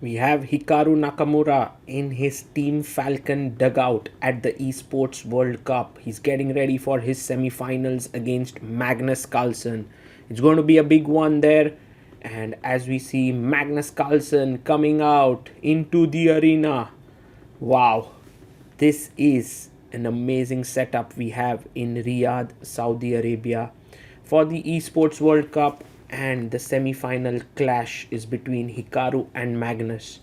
We have Hikaru Nakamura in his Team Falcon dugout at the Esports World Cup. He's getting ready for his semi-finals against Magnus Carlsen. It's going to be a big one there. And as we see Magnus Carlsen coming out into the arena. Wow, this is an amazing setup we have in Riyadh, Saudi Arabia for the Esports World Cup, and the semi-final clash is between Hikaru and Magnus.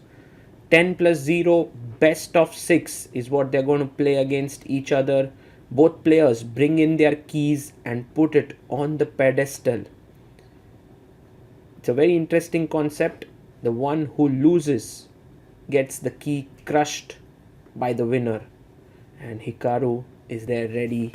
10 plus 0, best of 6 is what they're going to play against each other. Both players bring in their keys and put it on the pedestal. It's a very interesting concept. The one who loses gets the key crushed by the winner. And Hikaru is there ready.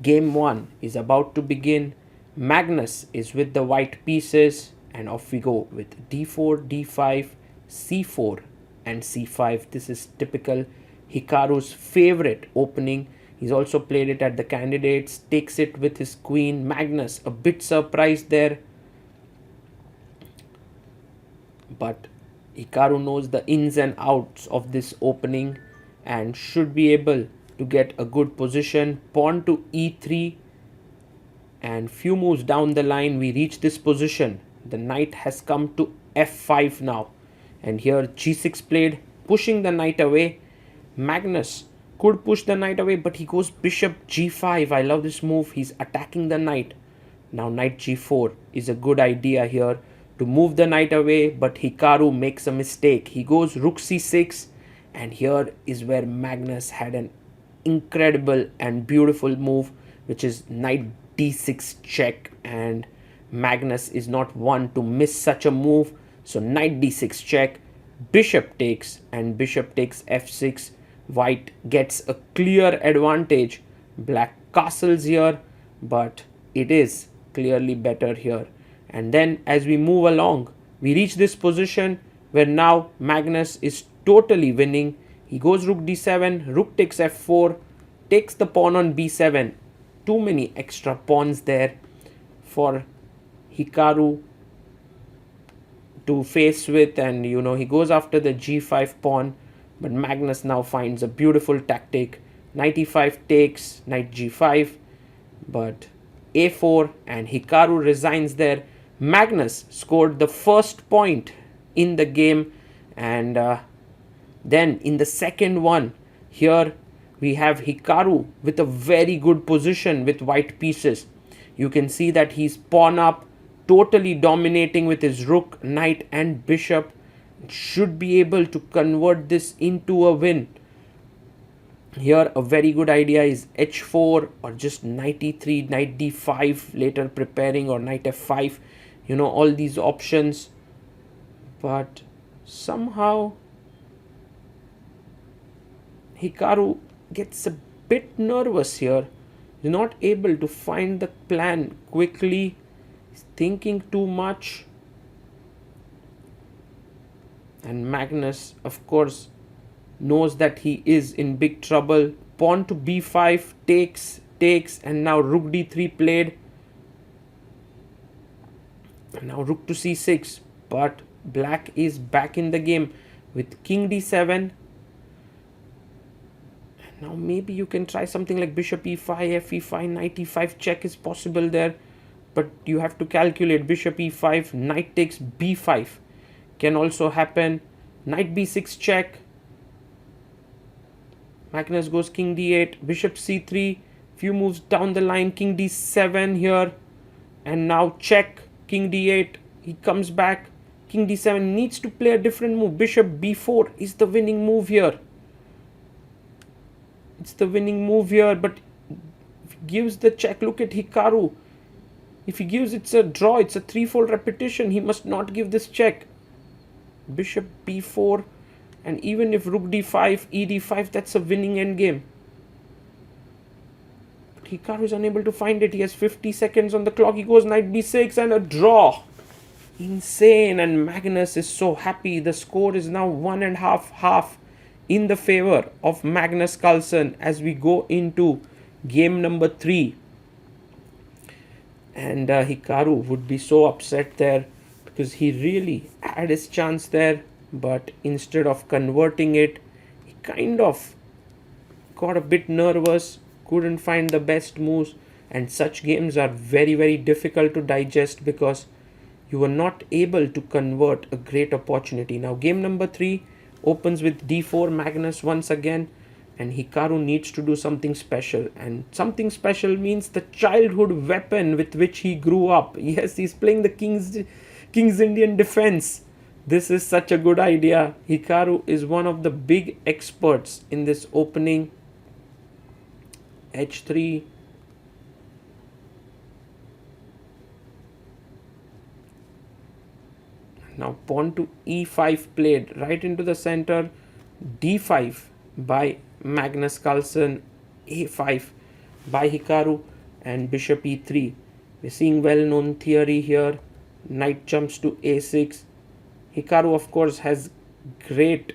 Game 1 is about to begin. Magnus is with the white pieces, and off we go with d4, d5, c4 and c5. This is typical Hikaru's favorite opening. He's also played it at the candidates, takes it with his queen. Magnus a bit surprised there, but Hikaru knows the ins and outs of this opening and should be able to get a good position. Pawn to e3, and few moves down the line we reach this position. The knight has come to f5 now, and here g6 played, pushing the knight away. Magnus could push the knight away, but he goes bishop g5. I love this move. He's attacking the knight. Now knight g4 is a good idea here to move the knight away, but Hikaru makes a mistake. He goes rook c6, and here is where Magnus had an incredible and beautiful move, which is knight d6 check, and Magnus is not one to miss such a move. So knight d6 check, bishop takes, and bishop takes f6. White gets a clear advantage. Black castles here, but it is clearly better here. And then as we move along, we reach this position where now Magnus is totally winning. He goes rook d7, rook takes f4, takes the pawn on b7. Too many extra pawns there for Hikaru to face with, and he goes after the g5 pawn, but Magnus now finds a beautiful tactic. Knight e5 takes, knight g5, but a4, and Hikaru resigns there. Magnus scored the first point in the game, and then in the second one here we have Hikaru with a very good position with white pieces. You can see that he's pawn up, totally dominating with his rook, knight and bishop. Should be able to convert this into a win. Here a very good idea is h4 or just knight e3, knight d5 later preparing, or knight f5. All these options. But somehow Hikaru gets a bit nervous here. He's not able to find the plan quickly. He's thinking too much. And Magnus, of course, knows that he is in big trouble. Pawn to b5, takes, and now rook d3 played. And now rook to c6. But black is back in the game with king d7. Now maybe you can try something like bishop e5, fe5, knight e5 check is possible there. But you have to calculate bishop e5, knight takes b5. Can also happen. Knight b6 check. Magnus goes king d8, bishop c3. Few moves down the line, king d7 here. And now check, king d8. He comes back. King d7 needs to play a different move. Bishop b4 is the winning move here. It's the winning move here, but if he gives the check, look at Hikaru. If he gives, it's a draw, it's a threefold repetition. He must not give this check. Bishop b4, and even if rook d5, e d5, that's a winning endgame. But Hikaru is unable to find it. He has 50 seconds on the clock. He goes knight b6 and a draw. Insane, and Magnus is so happy. The score is now 1.5 in the favor of Magnus Carlsen as we go into game number 3. And Hikaru would be so upset there because he really had his chance there. but instead of converting it, he kind of got a bit nervous, couldn't find the best moves, and such games are very, very difficult to digest because you were not able to convert a great opportunity. Now, game number 3 opens with d4 Magnus once again, and Hikaru needs to do something special. And something special means the childhood weapon with which he grew up. Yes, he's playing the King's Indian defense. This is such a good idea. Hikaru is one of the big experts in this opening. h3. Now pawn to e5 played right into the center. d5 by Magnus Carlsen, a5 by Hikaru, and bishop e3. We're seeing well-known theory here. Knight jumps to a6. Hikaru, of course, has great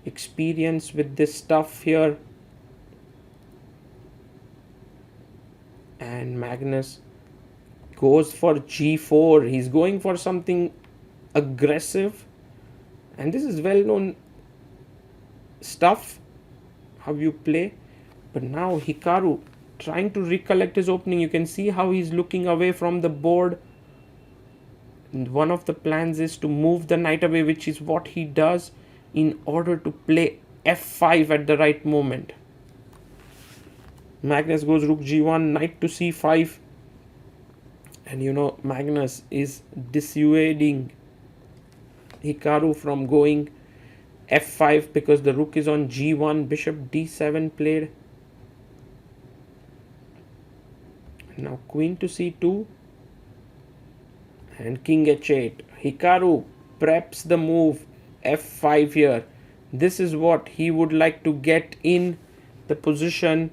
experience with this stuff here. And Magnus goes for g4. He's going for something aggressive. And this is well-known stuff, how you play. But now Hikaru trying to recollect his opening. You can see how he's looking away from the board. And one of the plans is to move the knight away, which is what he does in order to play f5 at the right moment. Magnus goes rook g1, knight to c5. And Magnus is dissuading Hikaru from going f5 because the rook is on g1. Bishop d7 played. Now queen to c2 and king h8. Hikaru preps the move f5 here. This is what he would like to get in the position.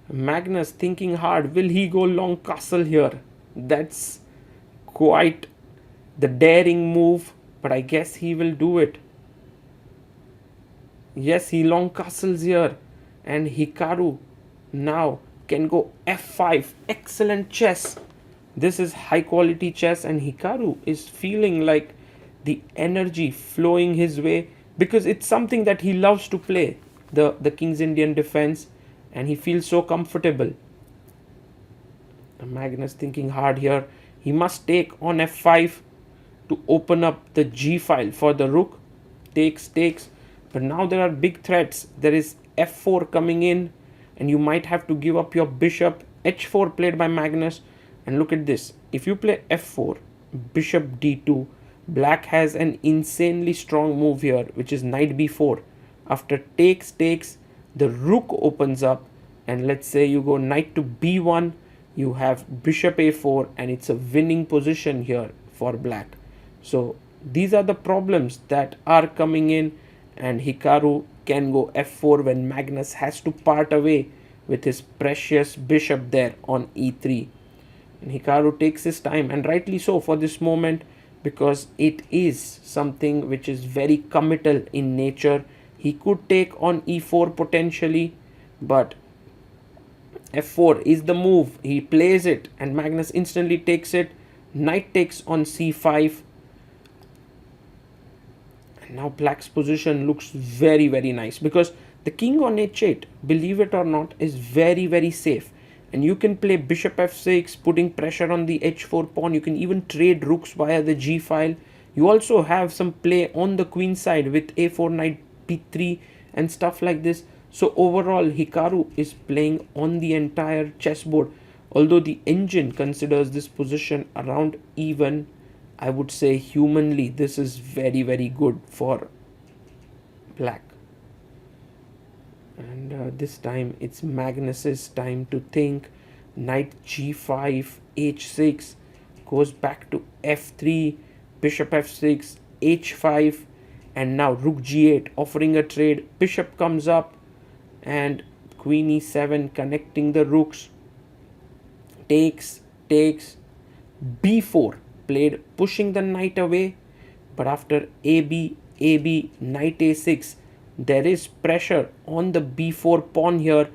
Magnus thinking hard. Will he go long castle here? That's quite the daring move, but I guess he will do it. Yes, he long castles here, and Hikaru now can go f5. Excellent chess. This is high quality chess, and Hikaru is feeling like the energy flowing his way because it's something that he loves to play, the King's Indian defense, and he feels so comfortable. Magnus thinking hard here. He must take on f5 to open up the g file for the rook. Takes. But now there are big threats. There is f4 coming in, and you might have to give up your bishop. h4 played by Magnus. And look at this. If you play f4, bishop d2, black has an insanely strong move here, which is knight b4. After takes, the rook opens up, and let's say you go knight to b1, you have bishop a4, and it's a winning position here for black. So these are the problems that are coming in, and Hikaru can go f4 when Magnus has to part away with his precious bishop there on e3. And Hikaru takes his time, and rightly so for this moment, because it is something which is very committal in nature. He could take on e4 potentially, but f4 is the move. He plays it, and Magnus instantly takes it. Knight takes on c5. And now black's position looks very, very nice because the king on h8, believe it or not, is very, very safe. And you can play bishop f6, putting pressure on the h4 pawn. You can even trade rooks via the g file. You also have some play on the queen side with a4, knight b3 and stuff like this. So overall, Hikaru is playing on the entire chessboard. Although the engine considers this position around even, I would say humanly, this is very, very good for black. And this time it's Magnus's time to think. Knight g5, h6, goes back to f3, bishop f6, h5, and now rook g8 offering a trade. Bishop comes up, and queen e7 connecting the rooks. Takes, b4 played, pushing the knight away. But after ab, knight a6, there is pressure on the b4 pawn here.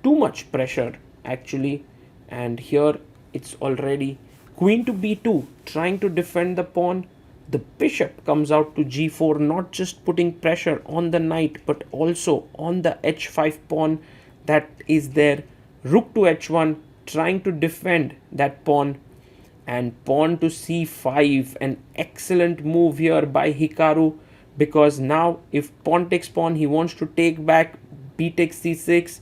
Too much pressure actually. And here it's already queen to b2, trying to defend the pawn. the bishop comes out to g4, not just putting pressure on the knight but also on the h5 pawn that is there. Rook to h1, trying to defend that pawn, and pawn to c5. An excellent move here by Hikaru, because now if pawn takes pawn, he wants to take back. B takes c6,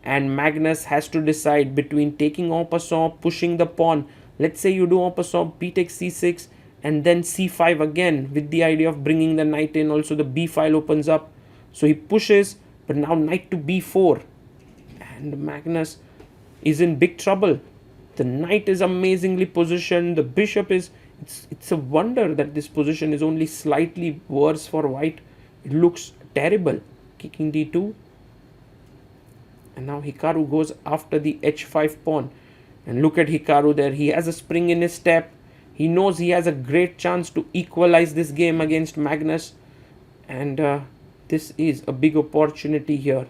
and Magnus has to decide between taking en passant, pushing the pawn. Let's say you do en passant, b takes c6, and then c5 again, with the idea of bringing the knight in. Also the b file opens up, so he pushes, but now knight to b4, and Magnus is in big trouble. The knight is amazingly positioned. The bishop is, it's a wonder that this position is only slightly worse for white. It looks terrible. Kicking d2, and now Hikaru goes after the h5 pawn, and look at Hikaru there. He has a spring in his step. He knows he has a great chance to equalize this game against Magnus, and this is a big opportunity here.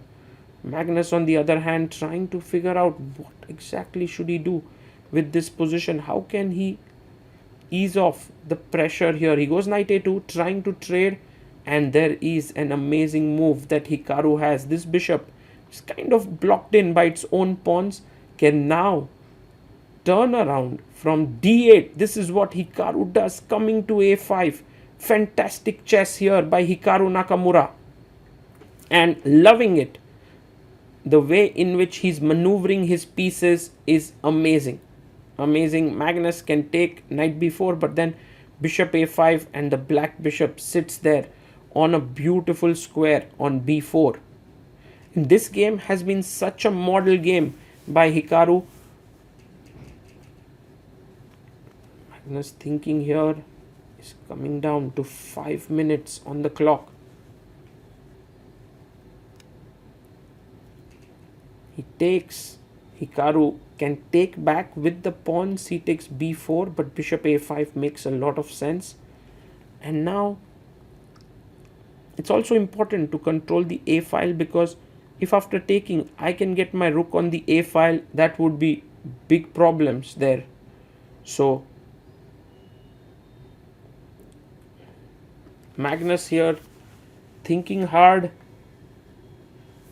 Magnus, on the other hand, trying to figure out what exactly should he do with this position. How can he ease off the pressure here? He goes knight a2, trying to trade, and there is an amazing move that Hikaru has. This bishop is kind of blocked in by its own pawns, can now turn around from d8. This is what Hikaru does, coming to a5. Fantastic chess here by Hikaru Nakamura, and loving it. The way in which he's maneuvering his pieces is amazing. Amazing. Magnus can take knight b4, but then bishop a5, and the black bishop sits there on a beautiful square on b4. And this game has been such a model game by Hikaru. Magnus thinking here, is coming down to 5 minutes on the clock. He takes, Hikaru can take back with the pawns. He takes b4, but bishop a5 makes a lot of sense. And now it's also important to control the a file, because if after taking I can get my rook on the a file, that would be big problems there. So Magnus here thinking hard.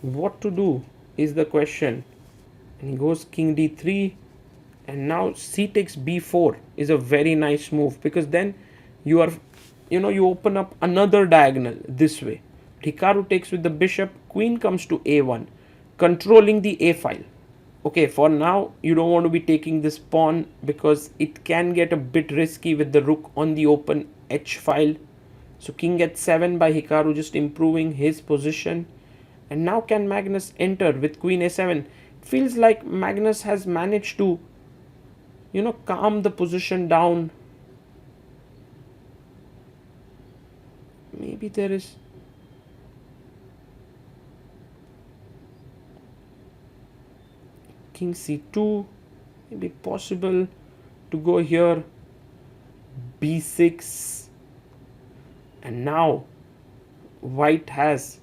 What to do is the question. And he goes king d3, and now c takes b4 is a very nice move, because then you are, you open up another diagonal this way. Hikaru takes with the bishop, queen comes to a1, controlling the a file. Okay, for now you don't want to be taking this pawn, because it can get a bit risky with the rook on the open h file. So king h7 by Hikaru, just improving his position. And now can Magnus enter with queen a7? It feels like Magnus has managed to, calm the position down. Maybe there is king c2, maybe possible to go here, b6, and now white has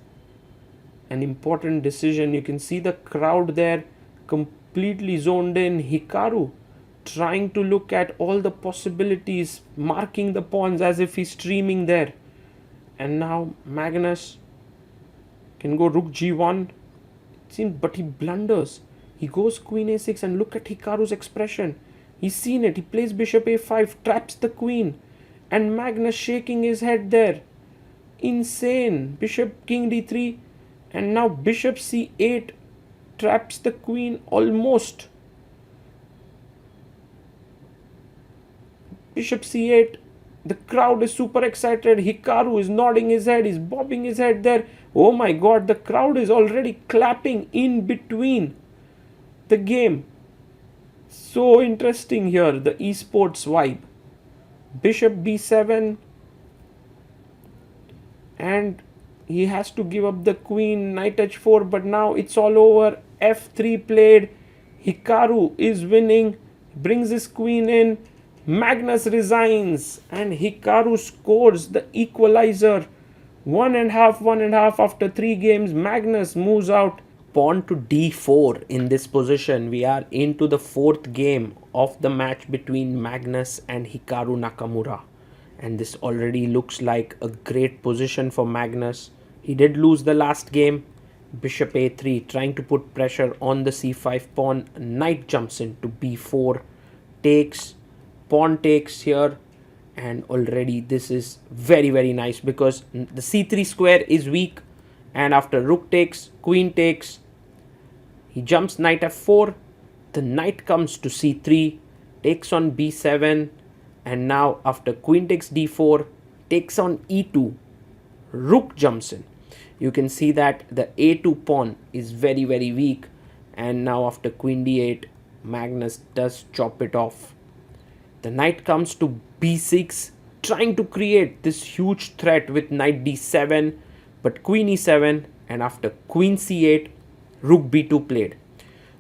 an important decision. You can see the crowd there completely zoned in. Hikaru trying to look at all the possibilities, marking the pawns as if he's streaming there. And now Magnus can go rook g1, it seems, but he blunders. He goes queen a6, and look at Hikaru's expression. He's seen it. He plays bishop a5, traps the queen, and Magnus shaking his head there. Insane. Bishop king d3, and now bishop c8 traps the queen almost. Bishop c8. The crowd is super excited. Hikaru is nodding his head. He's bobbing his head there. Oh my god, the crowd is already clapping in between the game. So interesting here, the esports vibe. Bishop b7, and he has to give up the queen, knight h4, but now it's all over. f3 played. Hikaru is winning, brings his queen in. Magnus resigns, and Hikaru scores the equalizer. 1.5 after 3 games. Magnus moves out. Pawn to d4 in this position. We are into the 4th game of the match between Magnus and Hikaru Nakamura. And this already looks like a great position for Magnus. He did lose the last game. Bishop a3, trying to put pressure on the c5 pawn. Knight jumps into b4, takes, pawn takes here, and already this is very, very nice because the c3 square is weak, and after rook takes, queen takes, he jumps knight f4, the knight comes to c3, takes on b7, and now after queen takes d4, takes on e2, rook jumps in. You can see that the a2 pawn is very, very weak, and now after queen d8, Magnus does chop it off. The knight comes to b6, trying to create this huge threat with knight d7, but queen e7, and after queen c8, rook b2 played.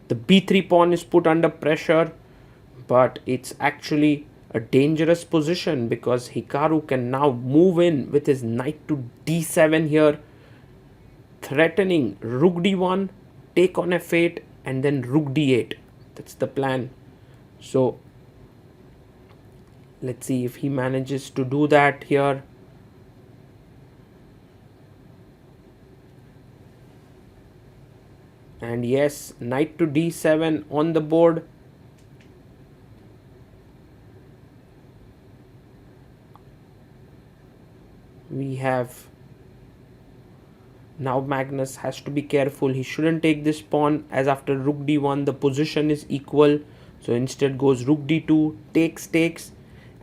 The b3 pawn is put under pressure, but it's actually a dangerous position because Hikaru can now move in with his knight to d7 here, threatening rook d1, take on f8, and then rook d8. That's the plan. So let's see if he manages to do that here. And yes, knight to d7 on the board. We have now Magnus has to be careful. He shouldn't take this pawn, as after rook d1 the position is equal. So instead goes rook d2, takes,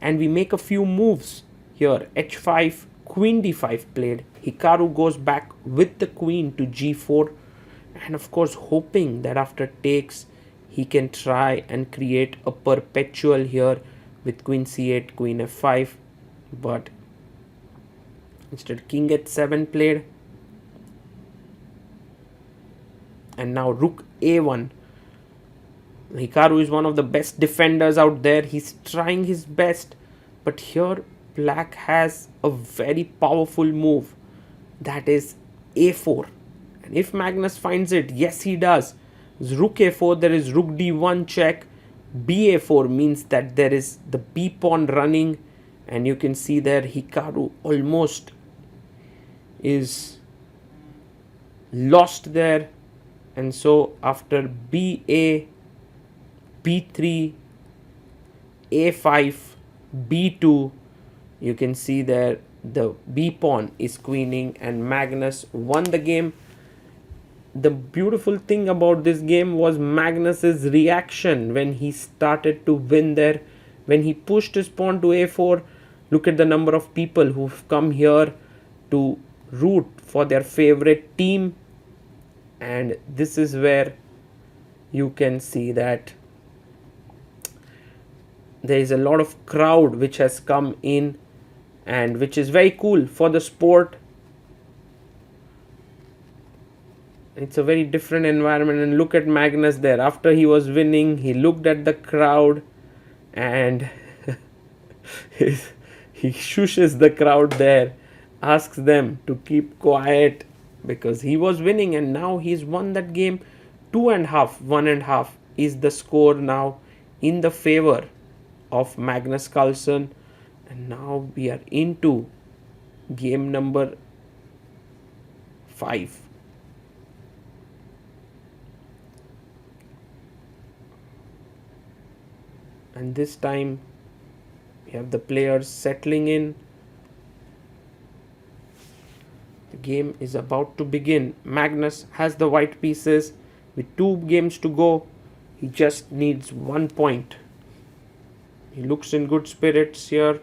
and we make a few moves here. h5, queen d5 played. Hikaru goes back with the queen to g4, and of course hoping that after takes he can try and create a perpetual here with queen c8, queen f5, but instead king h7 played. And now rook a1. Hikaru is one of the best defenders out there. He's trying his best, but here black has a very powerful move, that is a4. And if Magnus finds it, yes he does. Rook a4, there is rook d1 check. ba4 means that there is the b pawn running, and you can see there Hikaru almost is lost there. And so after ba, b3, a5, b2, you can see there the b pawn is queening, and Magnus won the game. The beautiful thing about this game was Magnus's reaction when he started to win there. When he pushed his pawn to a4, look at the number of people who've come here to root for their favorite team. And this is where you can see that there is a lot of crowd which has come in, and which is very cool for the sport. It's a very different environment, and look at Magnus there. After he was winning, he looked at the crowd and he shushes the crowd there, asks them to keep quiet because he was winning, and now he's won that game. 2.5, 1.5 is the score now in the favor of Magnus Carlsen. And now we are into game number 5. And this time we have the players settling in. The game is about to begin. Magnus has the white pieces with 2 games to go. He just needs 1 point. He looks in good spirits here.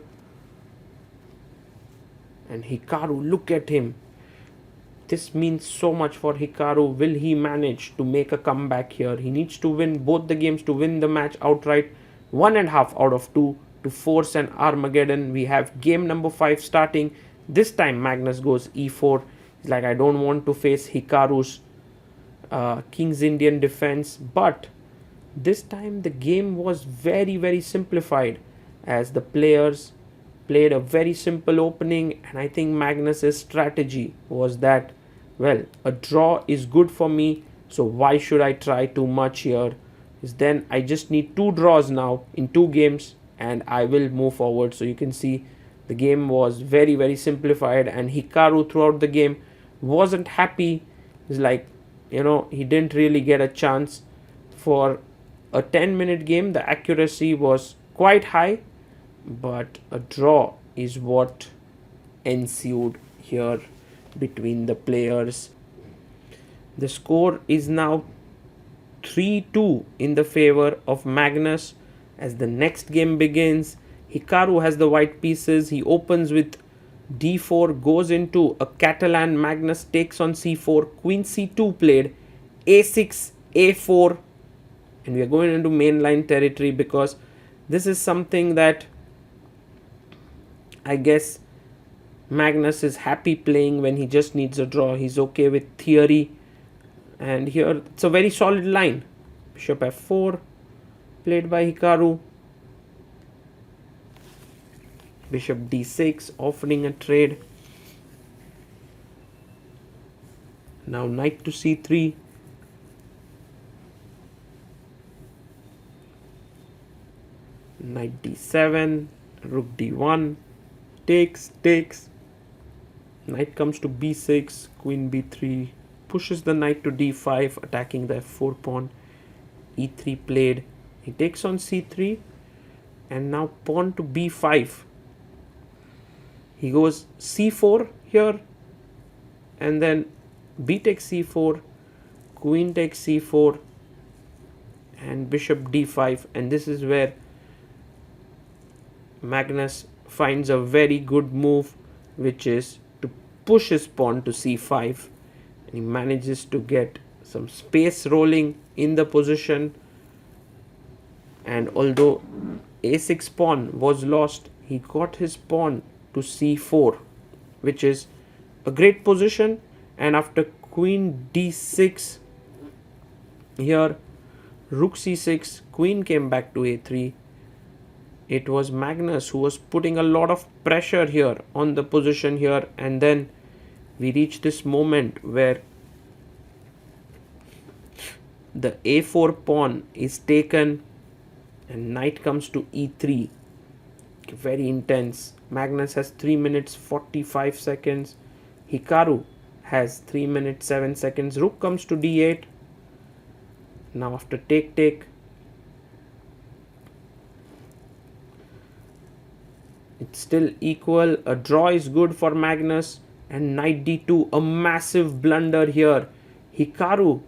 And Hikaru, look at him. This means so much for Hikaru. Will he manage to make a comeback here? He needs to win both the games to win the match outright. 1.5 out of 2 to force an Armageddon. We have game number 5 starting. This time Magnus goes e4. He's like, I don't want to face Hikaru's King's Indian defense. But this time the game was very, very simplified, as the players played a very simple opening. And I think Magnus's strategy was that, well, a draw is good for me, so why should I try too much here? Then I just need 2 draws now in 2 games and I will move forward. So you can see The game was very, very simplified, and Hikaru throughout the game wasn't happy. He's like, he didn't really get a chance. For a 10-minute game, the accuracy was quite high, but a draw is what ensued here between the players. The score is now 3-2 in the favor of Magnus. As the next game begins, Hikaru has the white pieces. He opens with d4, goes into a Catalan. Magnus takes on c4, queen c2 played, a6, a4, and we are going into mainline territory because this is something that I guess Magnus is happy playing when he just needs a draw. He's okay with theory, and here it's a very solid line. Bishop f4 played by Hikaru. Bishop d6 offering a trade. Now knight to c3. Knight d7, rook d1, takes. Knight comes to b6, queen b3, pushes the knight to d5, attacking the f4 pawn. e3 played. He takes on c3, and now pawn to b5. He goes c4 here, and then b takes c4, queen takes c4, and bishop d5. And this is where Magnus finds a very good move, which is to push his pawn to c5. And he manages to get some space rolling in the position. And although a6 pawn was lost, he got his pawn to c4, which is a great position. And after queen d6 here, rook c6, queen came back to a3. It was Magnus who was putting a lot of pressure here on the position here, and then we reach this moment where the a4 pawn is taken and knight comes to e3. Very intense. Magnus has 3 minutes 45 seconds. Hikaru has 3 minutes 7 seconds. Rook comes to d8. Now after take, it's still equal. A draw is good for Magnus. And knight d2, a massive blunder here. Hikaru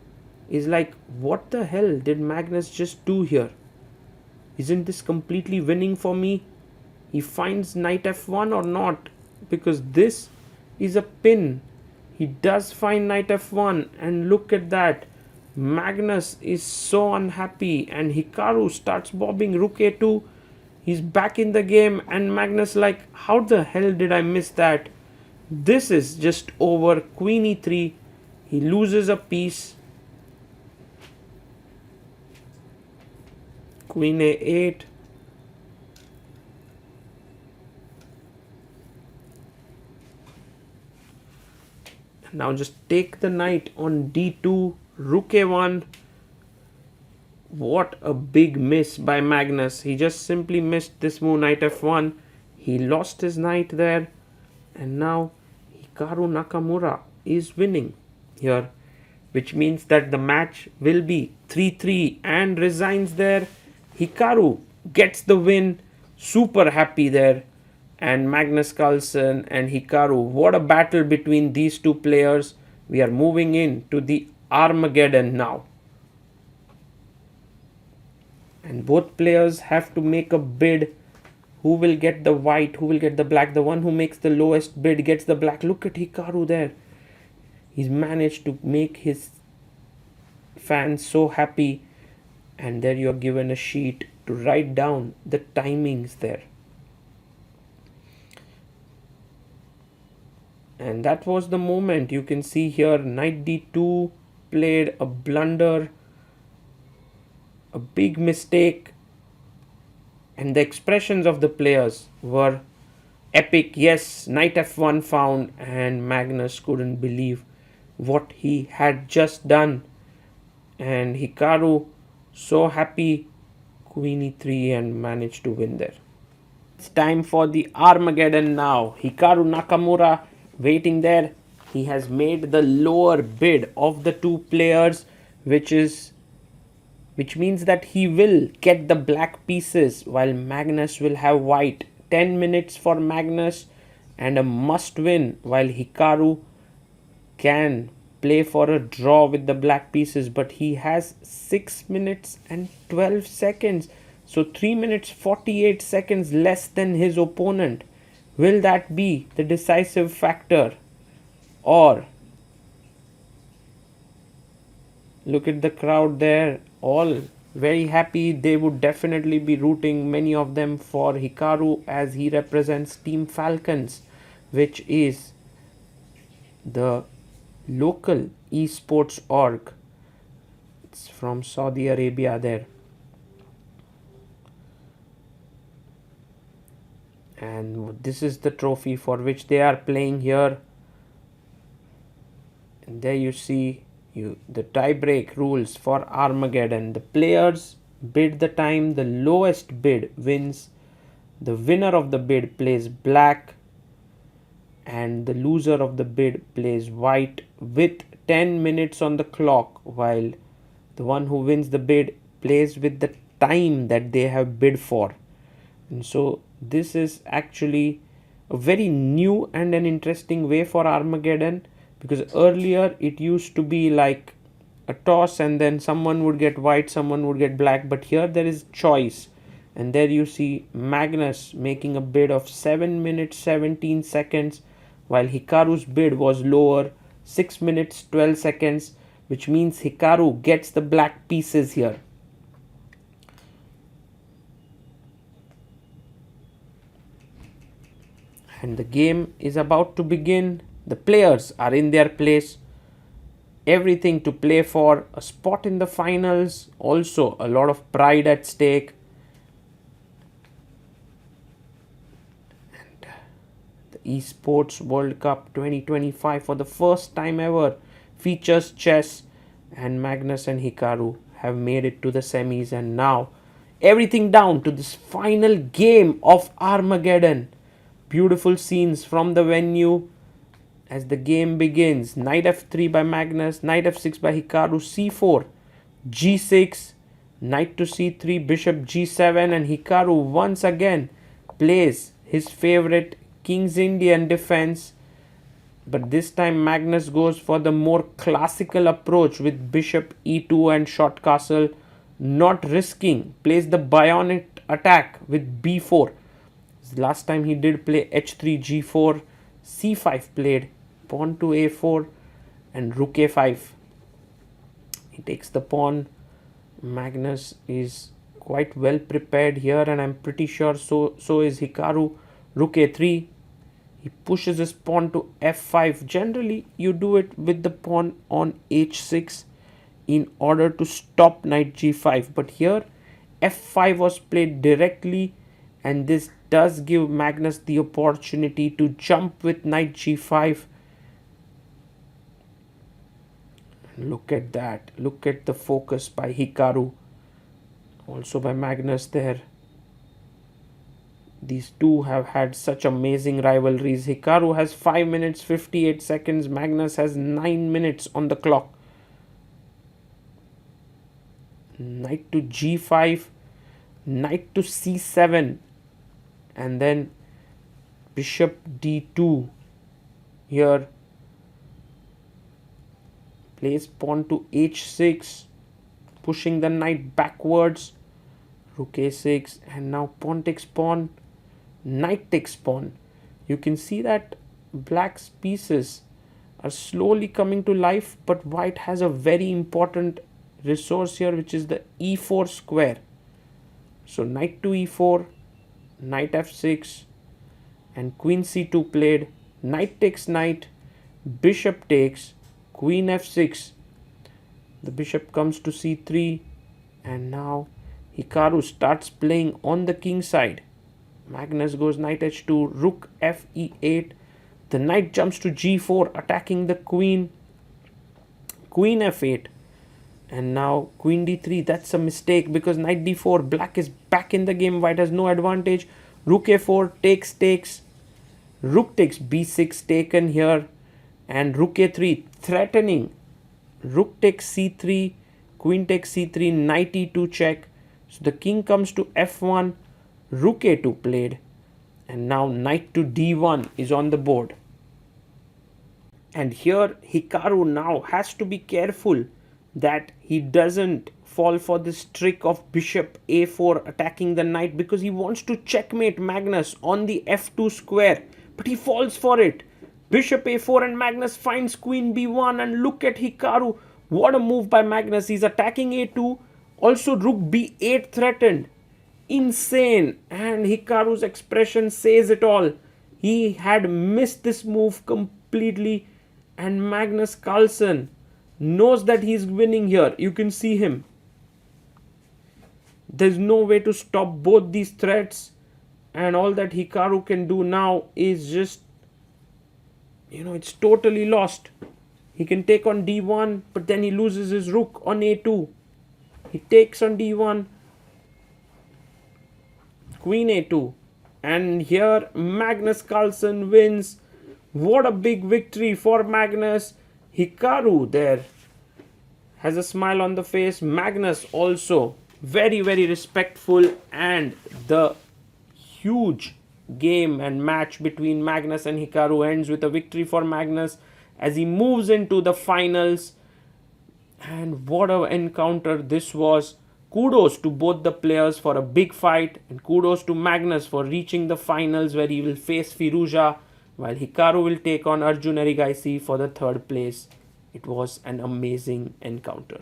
is like, what the hell did Magnus just do here? Isn't this completely winning for me? He finds knight f1 or not? Because this is a pin. He does find knight f1, and look at that. Magnus is so unhappy, and Hikaru starts bobbing rook a2. He's back in the game, and Magnus like, how the hell did I miss that? This is just over. Queen e3. He loses a piece. Queen a8. Now just take the knight on d2, rook a1. What a big miss by Magnus. He just simply missed this move, knight f1. He lost his knight there. And now Hikaru Nakamura is winning here, which means that the match will be 3-3 and resigns there. Hikaru gets the win. Super happy there. And Magnus Carlsen and Hikaru, what a battle between these two players. We are moving into the Armageddon now. And both players have to make a bid. Who will get the white? Who will get the black? The one who makes the lowest bid gets the black. Look at Hikaru there. He's managed to make his fans so happy. And there you're given a sheet to write down the timings there. And that was the moment. You can see here knight d2 played, a blunder, a big mistake, and the expressions of the players were epic. Yes, knight f1 found, and Magnus couldn't believe what he had just done. And Hikaru so happy, queen e3, and managed to win there. It's time for the Armageddon now. Hikaru Nakamura waiting there. He has made the lower bid of the two players, which means that he will get the black pieces while Magnus will have white. 10 minutes for Magnus and a must win, while Hikaru can play for a draw with the black pieces, but he has 6 minutes and 12 seconds, so 3 minutes 48 seconds less than his opponent. Will that be the decisive factor? Or look at the crowd there, all very happy. They would definitely be rooting, many of them, for Hikaru, as he represents Team Falcons, which is the local esports org. It's from Saudi Arabia there. And this is the trophy for which they are playing here. And there you see the tiebreak rules for Armageddon. The players bid the time, the lowest bid wins. The winner of the bid plays black, and the loser of the bid plays white with 10 minutes on the clock, while the one who wins the bid plays with the time that they have bid for. And so this is actually a very new and an interesting way for Armageddon, because earlier it used to be like a toss and then someone would get white, someone would get black, but here there is choice. And there you see Magnus making a bid of 7 minutes 17 seconds, while Hikaru's bid was lower, 6 minutes 12 seconds, which means Hikaru gets the black pieces here. And the game is about to begin. The players are in their place. Everything to play for. A spot in the finals. Also a lot of pride at stake. And the Esports World Cup 2025, for the first time ever, features chess. And Magnus and Hikaru have made it to the semis. And now everything down to this final game of Armageddon. Beautiful scenes from the venue as the game begins. Knight f3 by Magnus, knight f6 by Hikaru, c4, g6, knight to c3, bishop g7, and Hikaru once again plays his favorite King's Indian defense. But this time Magnus goes for the more classical approach with bishop e2 and short castle, not risking, plays the bionic attack with b4. Last time he did play h3, g4, c5 played, pawn to a4 and rook a5. He takes the pawn. Magnus is quite well prepared here, and I'm pretty sure so is Hikaru. Rook a3. He pushes his pawn to f5. Generally, you do it with the pawn on h6 in order to stop knight g5. But here, f5 was played directly, and this does give Magnus the opportunity to jump with knight g5. Look at that. Look at the focus by Hikaru. Also by Magnus there. These two have had such amazing rivalries. Hikaru has 5 minutes 58 seconds. Magnus has 9 minutes on the clock. Knight to g5. Knight to c7. And then bishop d2. Here plays pawn to h6, pushing the knight backwards. Rook a6, and now pawn takes pawn, knight takes pawn. You can see that black's pieces are slowly coming to life, but white has a very important resource here, which is the e4 square. So knight to e4, knight f6, and queen c2 played. Knight takes knight, bishop takes, queen f6. The bishop comes to c3, and now Hikaru starts playing on the king side. Magnus goes knight h2, rook f e8. The knight jumps to g4, attacking the queen. Queen f8. And now queen d3. That's a mistake because knight d4. Black is back in the game. White has no advantage. Rook a4 takes. Rook takes b6 taken here. And rook a3 threatening. Rook takes c3. Queen takes c3. Knight e2 check. So the king comes to f1. Rook a2 played. And now knight to d1 is on the board. And here Hikaru now has to be careful that he doesn't fall for this trick of bishop a4 attacking the knight, because he wants to checkmate Magnus on the f2 square, but he falls for it. Bishop a4 and Magnus finds queen b1, and look at Hikaru. What a move by Magnus. He's attacking a2. Also rook b8 threatened. Insane. And Hikaru's expression says it all. He had missed this move completely, and Magnus Carlsen knows that he's winning here. You can see him. There's no way to stop both these threats, and all that Hikaru can do now is just, it's totally lost. He can take on d1, but then he loses his rook on a2. He takes on d1, queen a2, and here Magnus Carlsen wins. What a big victory for Magnus. Hikaru there has a smile on the face. Magnus also very, very respectful, and the huge game and match between Magnus and Hikaru ends with a victory for Magnus as he moves into the finals. And what an encounter this was. Kudos to both the players for a big fight, and kudos to Magnus for reaching the finals where he will face Firouzja, while Hikaru will take on Arjun Erigaisi for the third place. It was an amazing encounter.